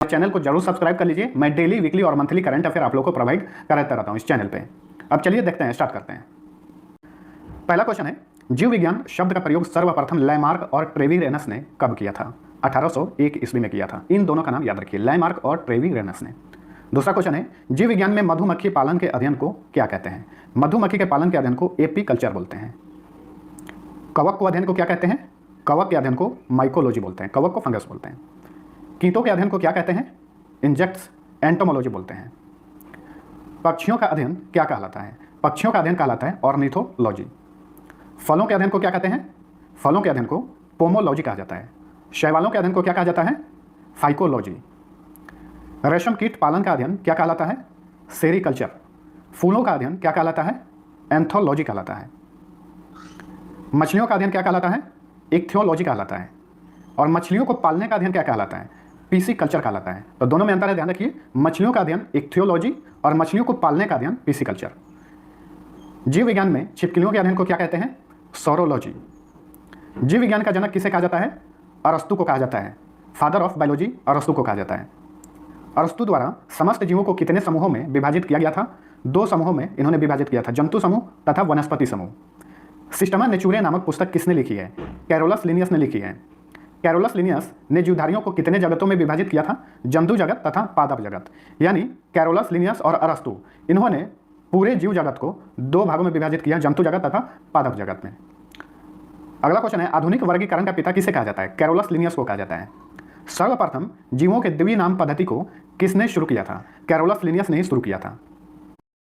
Channel को जरूर subscribe कर लीजिए। मैं डेली, वीकली और मंथली करंट अफेयर आप लोगों को प्रोवाइड कराता रहता हूँ इस चैनल पे। अब चलिए देखते हैं, स्टार्ट करते हैं। पहला क्वेश्चन है, जीव विज्ञान शब्द का प्रयोग सर्वप्रथम लैमार्क और ट्रेवीरेनस ने कब किया था? 1801 ईस्वी में किया था। इन दोनों का नाम याद रखिए, लैमार्क और ट्रेवीरेनस ने। दूसरा क्वेश्चन है, जीव विज्ञान में मधुमक्खी पालन के अध्ययन को क्या कहते हैं? मधुमक्खी के पालन के अध्ययन को एपीकल्चर बोलते हैं। कवक को अध्ययन को क्या कहते हैं? कवक के अध्ययन को माइकोलॉजी बोलते हैं, कवक को फंगस बोलते हैं। कीटों के अध्ययन को क्या कहते हैं? इंजेक्ट्स एंटोमोलॉजी बोलते हैं। पक्षियों का अध्ययन क्या कहलाता है? पक्षियों का अध्ययन कहलाता है ऑर्निथोलॉजी। फलों के अध्ययन को क्या कहते हैं? फलों के अध्ययन को पोमोलॉजी कहा जाता है। शैवालों के अध्ययन को क्या कहा जाता है? फाइकोलॉजी। रेशम कीट पालन का अध्ययन क्या कहलाता है? सेरिकल्चर। फूलों का अध्ययन क्या कहलाता है? एंथोलॉजी कहलाता है। मछलियों का अध्ययन क्या कहलाता है? इक्थियोलॉजी कहलाता है। और मछलियों को पालने का अध्ययन क्या कहलाता है? पीसीकल्चर कहलाता है। तो दोनों में अंतर है, ध्यान रखिए। मछलियों का अध्ययन इक्थियोलॉजी और मछलियों को पालने का अध्ययन पीसीकल्चर। जीव विज्ञान में छिपकलियों के अध्ययन को क्या कहते हैं? सोरोलॉजी। जीव विज्ञान का जनक किसे कहा जाता है? अरस्तु को कहा जाता है। फादर ऑफ बायोलॉजी अरस्तु को कहा जाता है। अरस्तु द्वारा समस्त जीवों को कितने समूहों में विभाजित किया गया था? 2 समूहों में इन्होंने विभाजित किया था, जंतु समूह तथा वनस्पति समूह। सिस्टमा नेचुरे नामक पुस्तक किसने लिखी है? कैरोलस लिनियस ने लिखी है। कैरोलस लिनियस ने जीवधारियों को कितने जगतों में विभाजित किया था? जंतु जगत तथा पादप जगत। यानी कैरोलस लिनियस और अरस्तु, इन्होंने पूरे जीव जगत को 2 भागों में विभाजित किया, जंतु जगत तथा पादप जगत में। अगला क्वेश्चन है, आधुनिक वर्गीकरण का पिता किसे कहा जाता है? कैरोलस लिनियस को कहा जाता है। सर्वप्रथम जीवों के द्विनाम पद्धति को किसने शुरू किया था? कैरोलस लिनियस ने ही शुरू किया था।